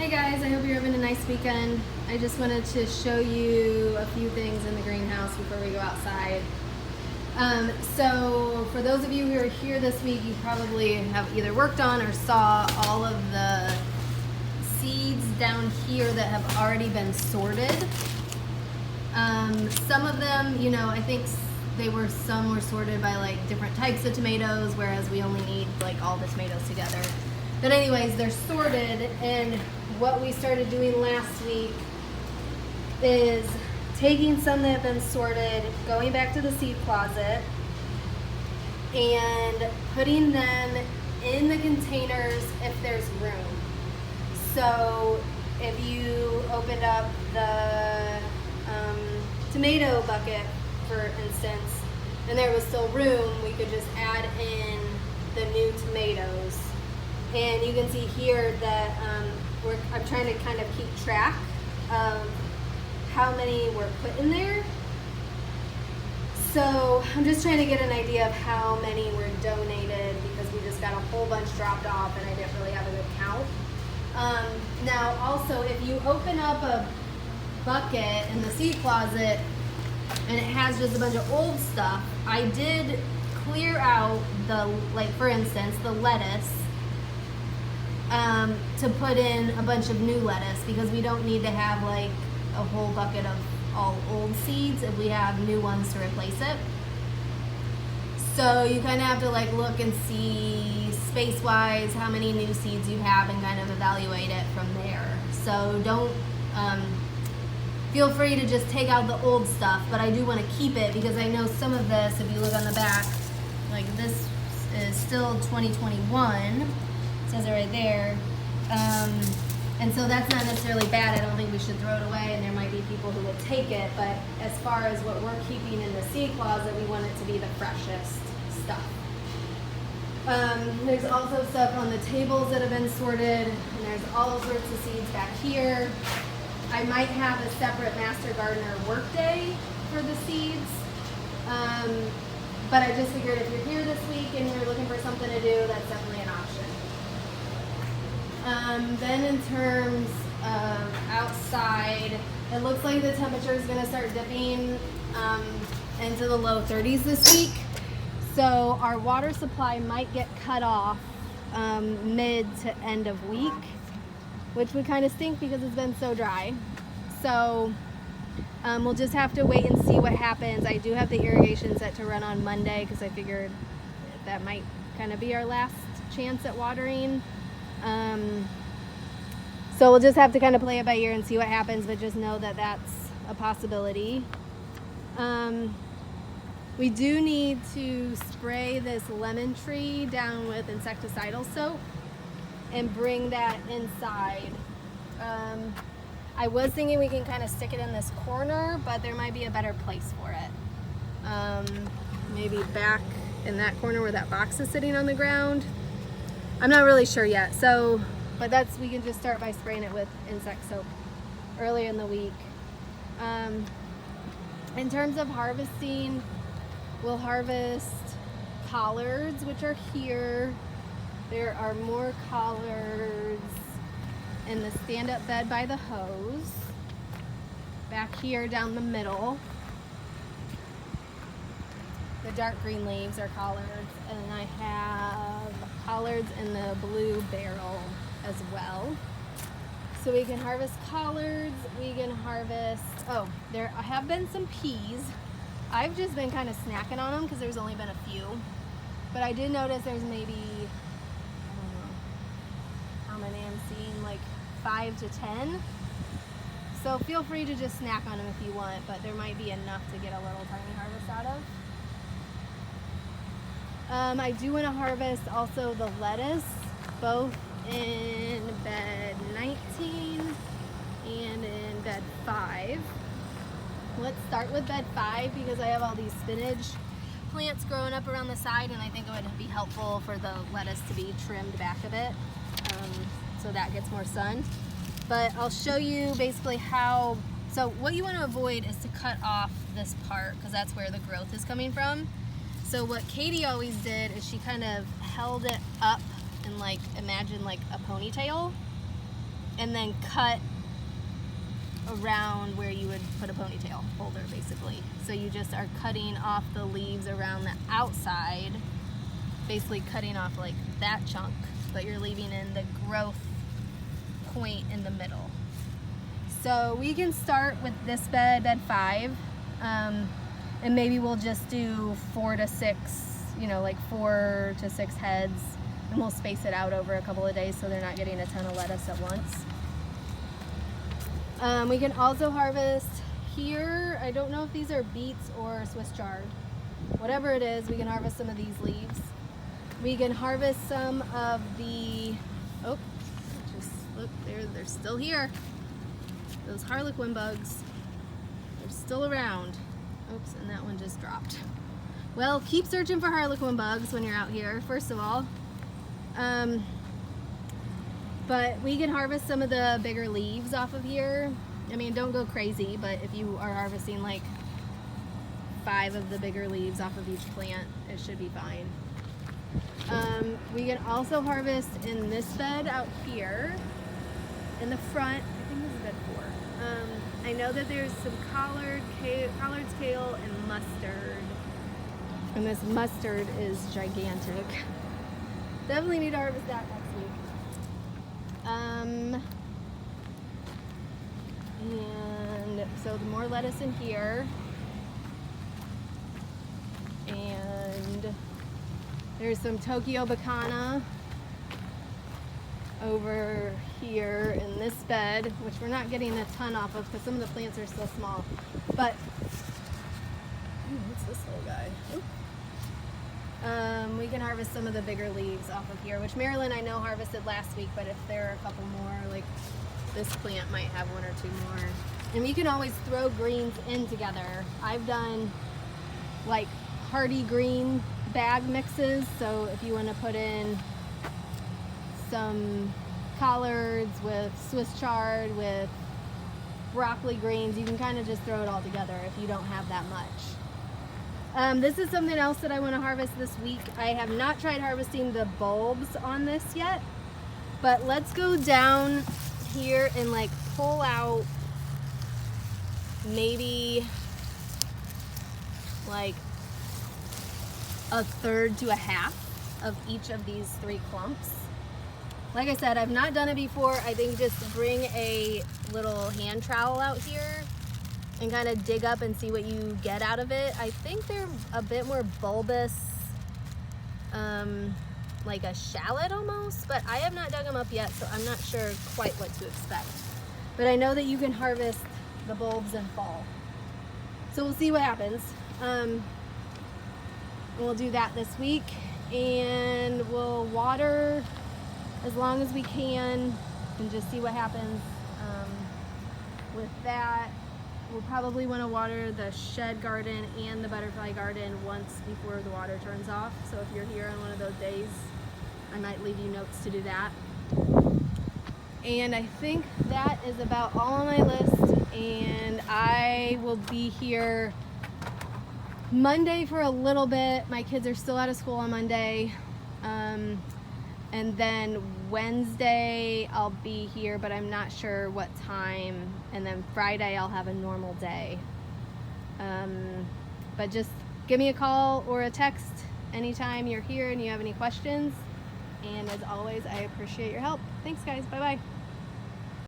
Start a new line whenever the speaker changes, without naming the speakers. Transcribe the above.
Hey guys, I hope you're having a nice weekend. I just wanted to show you a few things in the greenhouse before we go outside. So for those of you who are here this week, you probably have either worked on or saw all of the seeds down here that have already been sorted. Some of them, I think some were sorted by like different types of tomatoes, whereas we only need like all the tomatoes together. But anyways, they're sorted, and what we started doing last week is taking some that have been sorted, going back to the seed closet, and putting them in the containers if there's room. So if you opened up the tomato bucket, for instance, and there was still room, we could just add in the new tomatoes. And you can see here that I'm trying to kind of keep track of how many were put in there. So I'm just trying to get an idea of how many were donated, because we just got a whole bunch dropped off and I didn't really have a good count. Now also, if you open up a bucket in the seed closet and it has just a bunch of old stuff, I did clear out for instance, the lettuce, to put in a bunch of new lettuce, because we don't need to have like a whole bucket of all old seeds if we have new ones to replace it. So you kind of have to look and see space-wise how many new seeds you have and kind of evaluate it from there. So don't feel free to just take out the old stuff, but I do want to keep it because I know some of this, if you look on the back, like this is still 2021. It says it right there. And so that's not necessarily bad. I don't think we should throw it away, and there might be people who would take it, but as far as what we're keeping in the seed closet, we want it to be the freshest stuff. There's also stuff on the tables that have been sorted, and there's all sorts of seeds back here. I might have a separate Master Gardener workday for the seeds, but I just figured if you're here this week and you're looking for something to do, that's definitely an option. Then in terms of outside, it looks like the temperature is going to start dipping into the low 30s this week. So our water supply might get cut off mid to end of week, which would kind of stink because it's been so dry. So we'll just have to wait and see what happens. I do have the irrigation set to run on Monday because I figured that might kind of be our last chance at watering. So we'll just have to kind of play it by ear and see what happens, but just know that that's a possibility. We do need to spray this lemon tree down with insecticidal soap and bring that inside. I was thinking we can kind of stick it in this corner, but there might be a better place for it. Maybe back in that corner where that box is sitting on the ground. I'm not really sure yet. But we can just start by spraying it with insect soap earlier in the week. In terms of harvesting, we'll harvest collards, which are here. There are more collards in the stand-up bed by the hose. Back here down the middle. The dark green leaves are collards, and I have collards in the blue barrel as well. So we can harvest collards, we can harvest, there have been some peas. I've just been kind of snacking on them because there's only been a few. But I did notice there's maybe, I don't know how many I'm seeing, like 5 to 10. So feel free to just snack on them if you want, but there might be enough to get a little tiny harvest out of. I do want to harvest also the lettuce, both in bed 19 and in bed 5. Let's start with bed 5 because I have all these spinach plants growing up around the side, and I think it would be helpful for the lettuce to be trimmed back a bit so that gets more sun. But I'll show you basically so what you want to avoid is to cut off this part because that's where the growth is coming from. So what Katie always did is she kind of held it up and imagine like a ponytail, and then cut around where you would put a ponytail holder, basically. So you just are cutting off the leaves around the outside, basically cutting off like that chunk, but you're leaving in the growth point in the middle. So we can start with this bed 5, and maybe we'll just do 4 to 6, you know, like 4 to 6 heads, and we'll space it out over a couple of days so they're not getting a ton of lettuce at once. We can also harvest here. I don't know if these are beets or Swiss chard. Whatever it is, we can harvest some of these leaves. We can harvest some of the, oh, just look, they're still here. Those harlequin bugs, they're still around. Oops, and that one just dropped. Well, keep searching for harlequin bugs when you're out here, first of all. But we can harvest some of the bigger leaves off of here. I mean, don't go crazy, but if you are harvesting like 5 of the bigger leaves off of each plant, it should be fine. We can also harvest in this bed out here in the front. I think this is bed 4. I know that there's some collards, kale, and mustard. And this mustard is gigantic. Definitely need to harvest that next week. And so the more lettuce in here, and there's some Tokyo Bacana over here in this bed, which we're not getting a ton off of because some of the plants are still small. But what's this little guy? We can harvest some of the bigger leaves off of here, which Marilyn I know harvested last week, but if there are a couple more, like this plant might have 1 or 2 more. And we can always throw greens in together. I've done like hardy green bag mixes, so if you want to put in some collards with Swiss chard, with broccoli greens, you can kind of just throw it all together if you don't have that much. This is something else that I want to harvest this week. I have not tried harvesting the bulbs on this yet, but let's go down here and like pull out maybe like 1/3 to 1/2 of each of these 3 clumps. Like I said, I've not done it before. I think just bring a little hand trowel out here and kind of dig up and see what you get out of it. I think they're a bit more bulbous, like a shallot almost, but I have not dug them up yet, so I'm not sure quite what to expect. But I know that you can harvest the bulbs in fall. So we'll see what happens. And we'll do that this week, and we'll water as long as we can and just see what happens with that. We'll probably want to water the shed garden and the butterfly garden once before the water turns off. So if you're here on one of those days, I might leave you notes to do that. And I think that is about all on my list, and I will be here Monday for a little bit. My kids are still out of school on Monday. And then Wednesday I'll be here, but I'm not sure what time. And then Friday I'll have a normal day. But just give me a call or a text anytime you're here and you have any questions. And as always, I appreciate your help. Thanks guys, bye-bye.